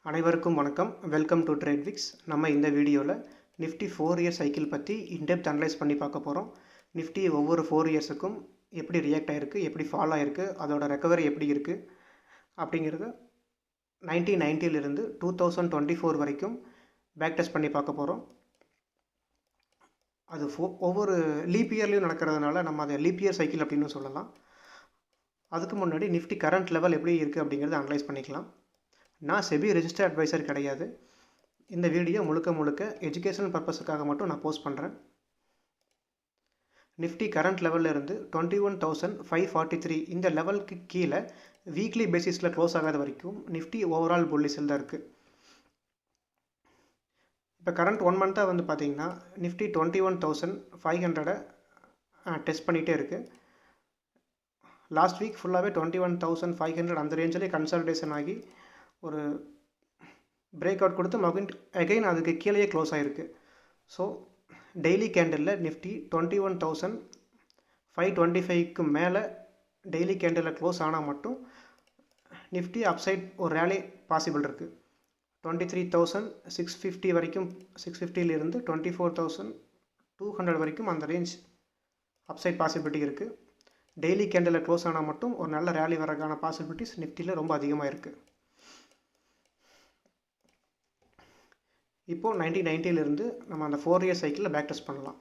அனைவருக்கும் வணக்கம். Welcome to Tradewicks. நம்ம இந்த வீடியோவில் நிஃப்டி 4 இயர் சைக்கிள் பற்றி இன்டெப்த் அனலைஸ் பண்ணி பார்க்க போகிறோம். நிஃப்டி ஒவ்வொரு 4 இயர்ஸுக்கும் எப்படி ரியாக்ட் ஆகிருக்கு, எப்படி ஃபால் ஆகிருக்கு, அதோட ரெக்கவரி எப்படி இருக்குது அப்படிங்கிறத 1990லிருந்து 2024 வரைக்கும் பேக் டெஸ்ட் பண்ணி பார்க்க போகிறோம். அது ஒவ்வொரு லீப் இயர்லேயும் நடக்கிறதுனால நம்ம அதை லீப் இயர் சைக்கிள் அப்படின்னு சொல்லலாம். அதுக்கு முன்னாடி நிஃப்டி கரண்ட் லெவல் எப்படி இருக்குது அப்படிங்கிறத அனலைஸ் பண்ணிக்கலாம். நான் செபி ரெஜிஸ்டர் அட்வைசர் கிடையாது. இந்த வீடியோ முழுக்க எஜுகேஷனல் பர்பஸுக்காக மட்டும் நான் போஸ்ட் பண்ணுறேன். நிஃப்டி கரண்ட் லெவலில் இருந்து 21,543 இந்த லெவலுக்கு கீழே வீக்லி பேசிஸில் க்ளோஸ் ஆகாத வரைக்கும் நிஃப்டி ஓவரால் புல்லிஸில் தான் இருக்குது. இப்போ கரண்ட் 1 மந்த்தாக வந்து பார்த்திங்கன்னா நிஃப்டி 21,500 டெஸ்ட் பண்ணிகிட்டே இருக்குது. லாஸ்ட் வீக் ஃபுல்லாகவே 21,500 அந்த ரேஞ்சிலே கன்சல்டேஷன் ஆகி ஒரு பிரேக் அவுட் கொடுத்து அகைன் அதுக்கு கீழேயே க்ளோஸ் ஆகிருக்கு. ஸோ டெய்லி கேண்டலில் நிஃப்டி 21,525க்கு மேலே டெய்லி கேண்டலில் க்ளோஸ் ஆனால் மட்டும் நிஃப்டி அப்சைட் ஒரு ரேலி பாசிபிள் இருக்குது. 23,650 வரைக்கும், 650லிருந்து 24,200 வரைக்கும் அந்த ரேஞ்ச் அப்சைட் பாசிபிலிட்டி இருக்குது. டெய்லி கேண்டலில் க்ளோஸ் ஆனால் மட்டும் ஒரு நல்ல ரேலி வரக்கான பாசிபிலிட்டிஸ் நிஃப்டியில் ரொம்ப அதிகமாக இருக்குது. இப்போது 1990லிருந்து நம்ம அந்த 4 இயர் சைக்கிளில் பேக் டெஸ்ட் பண்ணலாம்.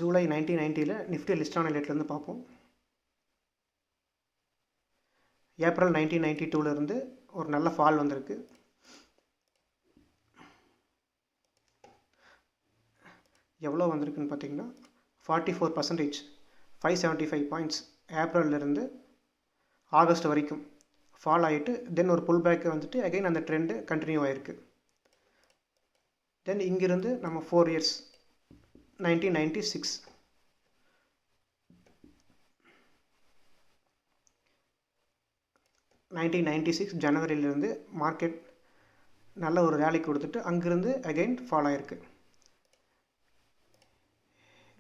ஜூலை 1990ல் நிஃப்டி லிஸ்ட் ஆன டேட்லேருந்து பார்ப்போம். ஏப்ரல் 1992லேருந்து ஒரு நல்ல ஃபால் வந்திருக்கு. எவ்வளோ வந்திருக்குன்னு பார்த்தீங்கன்னா 44%, 575 பாயிண்ட்ஸ் ஏப்ரல்லேருந்து ஆகஸ்ட் வரைக்கும் ஃபால் ஆகிட்டு தென் ஒரு புல் பேக்கு வந்துட்டு அகைன் அந்த ட்ரெண்டு கண்டினியூ ஆகிருக்கு. தென் இங்கிருந்து நம்ம 4 இயர்ஸ் 1996 ஜனவரியிலேருந்து மார்க்கெட் நல்ல ஒரு ரேலி கொடுத்துட்டு அங்கிருந்து அகைன் ஃபால் ஆகிருக்கு.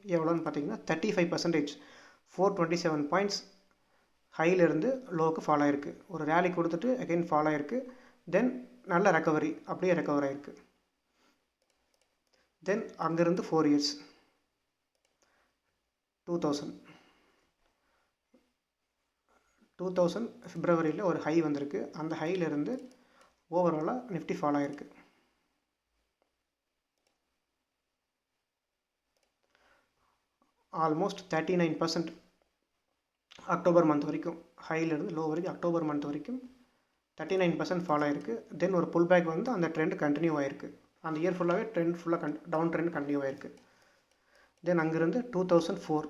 எவ்வளோன்னு பார்த்தீங்கன்னா 35%, 427 பாயிண்ட்ஸ் ஹையிலேருந்து லோவுக்கு ஃபால் ஆகிருக்கு. ஒரு ரேலி கொடுத்துட்டு அகைன் ஃபால் ஆகிருக்கு. தென் நல்ல ரெக்கவரி, அப்படியே ரெக்கவர் ஆகிருக்கு. தென் அங்கேருந்து 4 இயர்ஸ் 2000 பிப்ரவரியில் ஒரு ஹை வந்திருக்கு. அந்த ஹையிலேருந்து ஓவராலாக நிஃப்டி ஃபால் ஆகிருக்கு. ஆல்மோஸ்ட் 39% அக்டோபர் மந்த் வரைக்கும், ஹையிலேருந்து லோ வரைக்கும் அக்டோபர் மந்த் வரைக்கும் 39% ஃபால் ஆகிருக்கு. தென் ஒரு புல் பேக் வந்து அந்த ட்ரெண்ட் கண்டினியூ ஆகிருக்கு. அந்த இயர் ஃபுல்லாகவே ட்ரெண்ட் ஃபுல்லாக டவுன் ட்ரெண்ட் கண்டினியூ ஆகிருக்கு. தென் அங்கேருந்து 2004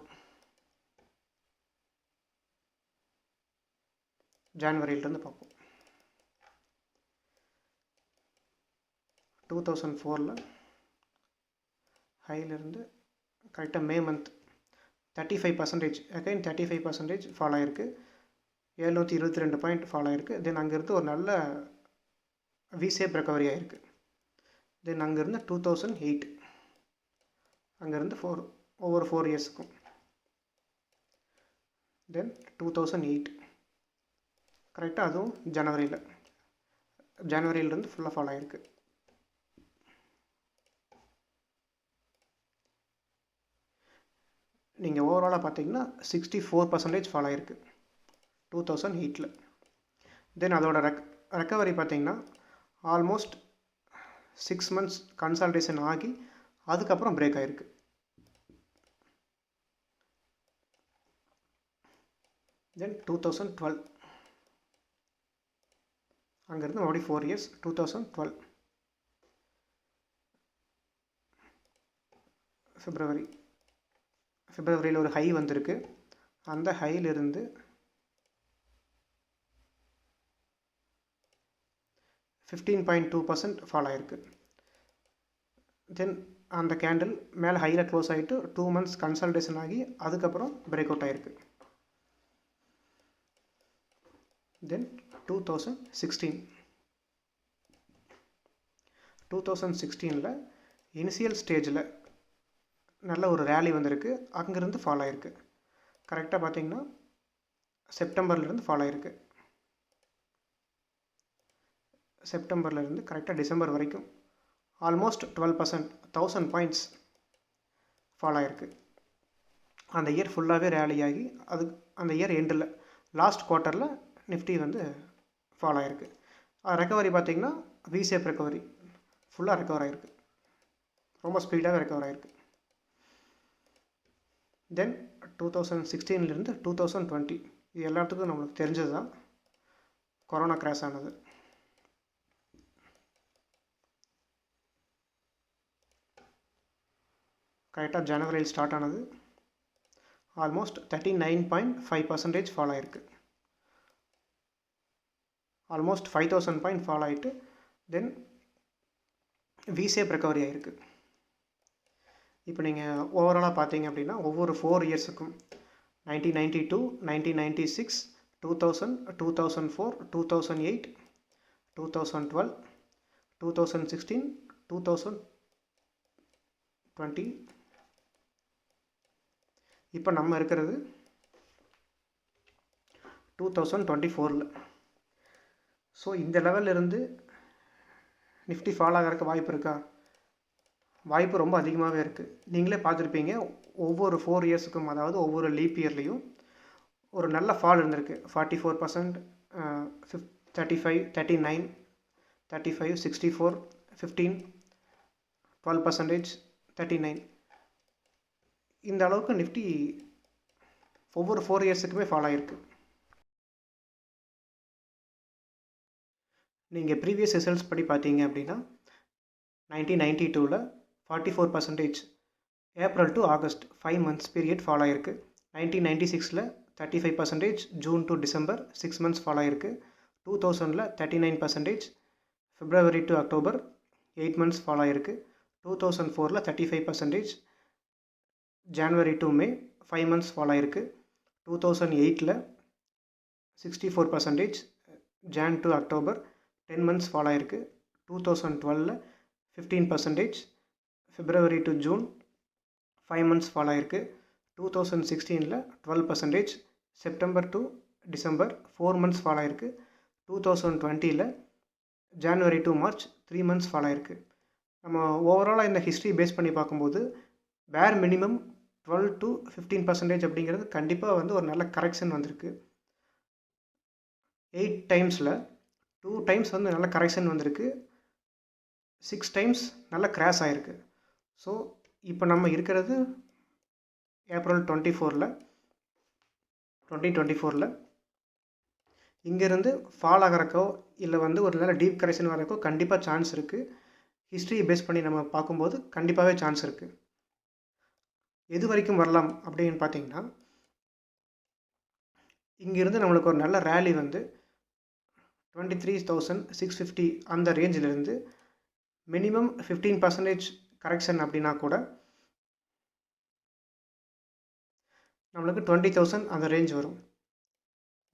ஜான்வரியிலேருந்து பார்ப்போம். 2004ல் ஹையிலேருந்து கரெக்டாக மே மந்த் 35%, அகைன் 35% ஃபால் ஆகிருக்கு. 722 பாயிண்ட் ஃபால் ஆகிருக்கு. தென் அங்கேருந்து ஒரு நல்ல விசேப் ரெக்கவரி ஆகிருக்கு. தென் அங்கேருந்து 2008 அங்கேருந்து ஒவ்வொரு 4 இயர்ஸுக்கும். தென் 2008 கரெக்டாக அதுவும் ஜனவரியிலேருந்து ஃபுல்லாக ஃபால் ஆகிருக்கு. நீங்கள் ஓவராலாக பார்த்தீங்கன்னா 64% ஃபால் ஆகிருக்கு 2008ல். தென் அதோட ரெக்கவரி பார்த்தீங்கன்னா ஆல்மோஸ்ட் 6 months கன்சல்டேஷன் ஆகி அதுக்கப்புறம் பிரேக் ஆகிருக்கு. தென் 2012 அங்கேருந்து மறுபடியும் 4 இயர்ஸ் 2012 பிப்ரவரியில் ஒரு ஹை வந்திருக்கு. அந்த ஹையிலிருந்து 15.2% ஃபால் ஆகிருக்கு. தென் அந்த கேண்டில் மேலே ஹையில் க்ளோஸ் ஆகிட்டு 2 months கன்சல்டேஷன் ஆகி அதுக்கப்புறம் பிரேக் அவுட் ஆகிருக்கு. தென் 2016 2016 இனிஷியல் ஸ்டேஜில் நல்ல ஒரு ரேலி வந்திருக்கு, அங்கேருந்து ஃபால் ஆகிருக்கு. கரெக்டாக பார்த்தீங்கன்னா செப்டம்பர்லேருந்து ஃபால் ஆகிருக்கு. செப்டம்பர்லேருந்து கரெக்டாக டிசம்பர் வரைக்கும் ஆல்மோஸ்ட் 12%, 1000 பாயிண்ட்ஸ் ஃபால் ஆகிருக்கு. அந்த இயர் ஃபுல்லாகவே ரேலி ஆகி அந்த இயர் எண்டில் லாஸ்ட் குவார்ட்டரில் நிஃப்டி வந்து ஃபால் ஆகிருக்கு. ரெக்கவரி பார்த்திங்கன்னா V-ஷேப் ரெக்கவரி ஃபுல்லாக ரெக்கவர் ஆகிருக்கு, ரொம்ப ஸ்பீடாகவே ரெக்கவர் ஆகிருக்கு. தென் 2016 2020 இது எல்லாத்துக்கும் நம்மளுக்கு தெரிஞ்சது தான், கொரோனா கிராஷ் ஆனது. கரெக்டாக ஜனவரியில் ஸ்டார்ட் ஆனது. ஆல்மோஸ்ட் 39.5% ஃபால் ஆகிருக்கு. ஆல்மோஸ்ட் 5000 பாயிண்ட் ஃபால் ஆகிட்டு தென் V-ஷேப் ரெக்கவரி ஆகிருக்கு. இப்போ நீங்கள் ஓவராலாக பார்த்தீங்க அப்படின்னா ஒவ்வொரு 4 இயர்ஸுக்கும் 1992, 1996, 2000, 2004, 2008, 2012, 2016, 2020, இப்போ நம்ம இருக்கிறது 2024. ஸோ இந்த லெவலில் இருந்து நிஃப்டி ஃபால் ஆகிறதுக்கு வாய்ப்பு இருக்கா? வாய்ப்பு ரொம்ப அதிகமாகவே இருக்குது. நீங்களே பார்த்துருப்பீங்க, ஒவ்வொரு 4 இயர்ஸுக்கும், அதாவது ஒவ்வொரு லீப் இயர்லேயும் ஒரு நல்ல ஃபால் இருந்திருக்கு. 44%, 35, 39, 35, 64, 15, 12%, 39. இந்த அளவுக்கு நிஃப்டி ஒவ்வொரு 4 இயர்ஸுக்குமே ஃபால் ஆகிருக்கு. நீங்கள் ப்ரீவியஸ் ரிசல்ட்ஸ் படி பார்த்தீங்க அப்படின்னா 1992 44%, April to August 5 months period fall ஆகிருக்கு. 1996 35%, June to December 6 months fall ஆகிருக்கு. 2000 39%, பிப்ரவரி டு அக்டோபர் 8 months ஃபால் ஆகிருக்கு. 2004 35%, January to May 5 months fall ஆகிருக்கு. 2008 64%, John to October 10 months fall ஆகிருக்கு. 2012 15%, பிப்ரவரி டு ஜூன் 5 months ஃபால் ஆகிருக்கு. 2016 12%, September to December 4 months fall ஆகிருக்கு. 2020 January to March 3 months fall ஆகிருக்கு. நம்ம ஓவராலாக இந்த ஹிஸ்ட்ரி பேஸ் பண்ணி பார்க்கும்போது பேர் மினிமம் 12 to 15% அப்படிங்கிறது கண்டிப்பாக வந்து ஒரு நல்ல கரெக்ஷன் வந்திருக்கு. 8 டைம்ஸில் 2 times வந்து நல்ல கரெக்ஷன் வந்திருக்கு, 6 times நல்ல கிராஷ் ஆகிருக்கு. ஸோ இப்போ நம்ம இருக்கிறது ஏப்ரல் 2024 இங்கேருந்து ஃபால் ஆகிறக்கோ இல்லை வந்து ஒரு நல்ல டீப் கரெக்ஷன் வரக்கோ கண்டிப்பாக சான்ஸ் இருக்குது. ஹிஸ்ட்ரியை பேஸ் பண்ணி நம்ம பார்க்கும்போது கண்டிப்பாகவே சான்ஸ் இருக்குது. எது வரைக்கும் வரலாம் அப்படின்னு பார்த்தீங்கன்னா, இங்கேருந்து நம்மளுக்கு ஒரு நல்ல ரேலி வந்து 23,650 அந்த ரேஞ்சிலிருந்து மினிமம் 15% கரெக்ஷன் அப்படின்னா கூட நம்மளுக்கு 20,000 அந்த ரேஞ்ச் வரும்.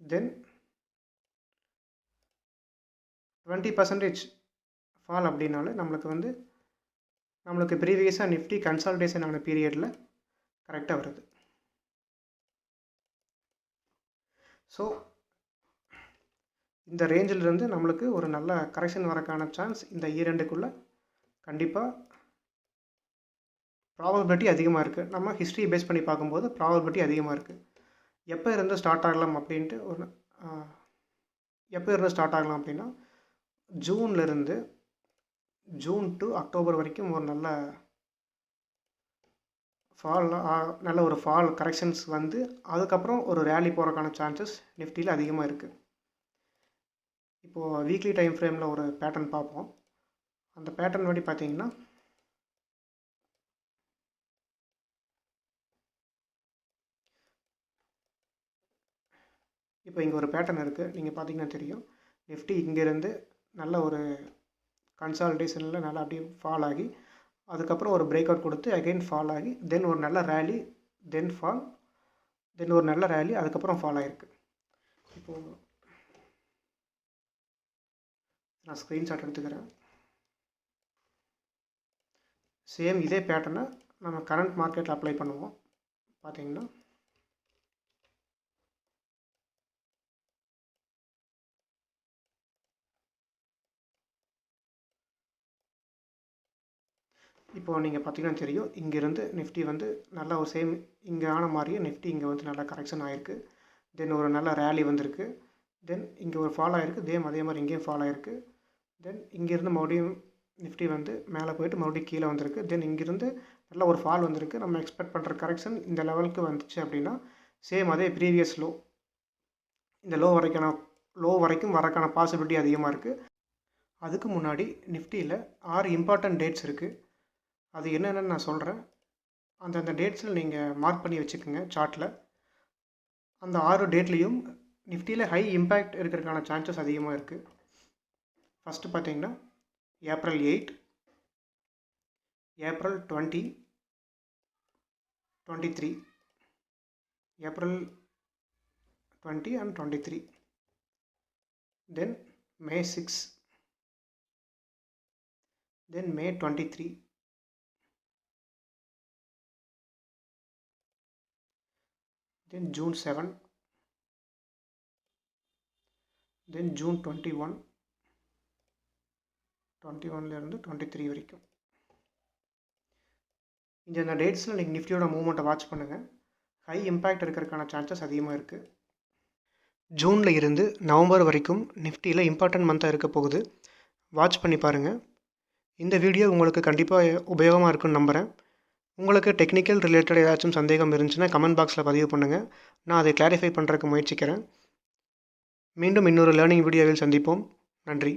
தென் 20% ஃபால் அப்படின்னாலும் நம்மளுக்கு ப்ரீவியஸாக நிஃப்டி கன்சால்டேஷன் ஆன பீரியடில் கரெக்டாக வருது. ஸோ இந்த ரேஞ்சிலிருந்து நம்மளுக்கு ஒரு நல்ல கரெக்ஷன் வரக்கான சான்ஸ் இந்த இயரெண்டுக்குள்ளே கண்டிப்பாக ப்ராபபிலிட்டி அதிகமாக இருக்குது. நம்ம ஹிஸ்ட்ரியை பேஸ் பண்ணி பார்க்கும்போது ப்ராபபிலிட்டி அதிகமாக இருக்குது. எப்போ இருந்து ஸ்டார்ட் ஆகலாம் அப்படின்னா ஜூன் டு அக்டோபர் வரைக்கும் ஒரு நல்ல ஒரு ஃபால் கரெக்ஷன்ஸ் வந்து அதுக்கப்புறம் ஒரு ரேலி போகிறக்கான சான்சஸ் நிஃப்டியில் அதிகமாக இருக்குது. இப்போது வீக்லி டைம் ஃப்ரேமில் ஒரு பேட்டர்ன் பார்ப்போம். அந்த பேட்டர்ன் படி பார்த்தீங்கன்னா இப்போ இங்கே ஒரு பேட்டர்ன் இருக்குது, நீங்கள் பார்த்தீங்கன்னா தெரியும். நிஃப்டி இங்கேருந்து நல்ல ஒரு கன்சால்டேஷனில் நல்லா அப்படியே ஃபால் ஆகி அதுக்கப்புறம் ஒரு பிரேக் அவுட் கொடுத்து அகெயின் ஃபால் ஆகி தென் ஒரு நல்ல ரேலி, தென் ஒரு நல்ல ரேலி, அதுக்கப்புறம் ஃபால் ஆகிருக்கு. இப்போது நான் ஸ்க்ரீன்ஷாட் எடுத்துக்கிறேன். சேம் இதே பேட்டர்னை நம்ம கரண்ட் மார்க்கெட்டில் அப்ளை பண்ணுவோம். பார்த்தீங்கன்னா இப்போது நீங்கள் பார்த்தீங்கன்னா தெரியும், இங்கேருந்து நிஃப்டி வந்து நல்லா ஒரு சேம் இங்கே ஆன மாதிரியே நிஃப்டி இங்கே வந்து நல்லா கரெக்ஷன் ஆகிருக்கு. தென் ஒரு நல்ல ரேலி வந்திருக்கு. தென் இங்கே ஒரு ஃபால் ஆகிருக்கு. அதே மாதிரி இங்கேயும் ஃபால் ஆகிருக்கு. தென் இங்கேருந்து மறுபடியும் நிஃப்டி வந்து மேலே போயிட்டு மறுபடியும் கீழே வந்திருக்கு. தென் இங்கேருந்து நல்ல ஒரு ஃபால் வந்திருக்கு. நம்ம எக்ஸ்பெக்ட் பண்ணுற கரெக்ஷன் இந்த லெவலுக்கு வந்துச்சு அப்படின்னா சேம் அதே ப்ரீவியஸ் லோ, இந்த லோ வரைக்கும் வரக்கான பாசிபிலிட்டி அதிகமாக இருக்குது. அதுக்கு முன்னாடி நிஃப்டியில் 6 இம்பார்ட்டன்ட் டேட்ஸ் இருக்குது. அது என்னென்னு நான் சொல்கிறேன். அந்த டேட்ஸில் நீங்கள் மார்க் பண்ணி வச்சுக்கோங்க சார்ட்டில். அந்த 6 டேட்லேயும் நிஃப்டியில் ஹை இம்பேக்ட் இருக்கிறதுக்கான சான்சஸ் அதிகமாக இருக்குது. ஃபஸ்ட்டு பார்த்தீங்கன்னா April 8, April 20, 23, April 20 and 23, then May 6, then May 23, then June 7, then June 21, 21லேருந்து 23 வரைக்கும். இந்த டேட்ஸில் நீங்கள் நிஃப்டியோட மூவ்மெண்ட்டை வாட்ச் பண்ணுங்கள். ஹை இம்பேக்ட் இருக்கிறதுக்கான சான்சஸ் அதிகமாக இருக்குது. ஜூனில் இருந்து நவம்பர் வரைக்கும் நிஃப்டியில் இம்பார்ட்டன்ட் மந்த்தாக இருக்க போகுது. வாட்ச் பண்ணி பாருங்கள். இந்த வீடியோ உங்களுக்கு கண்டிப்பாக உபயோகமாக இருக்குன்னு நம்புகிறேன். உங்களுக்கு டெக்னிக்கல் ரிலேட்டட் ஏதாச்சும் சந்தேகம் இருந்துச்சுன்னா கமெண்ட் பாக்ஸில் பதிவு பண்ணுங்கள். நான் அதை கிளாரிஃபை பண்ணுறதுக்கு முயற்சிக்கிறேன். மீண்டும் இன்னொரு லேர்னிங் வீடியோவில் சந்திப்போம். நன்றி.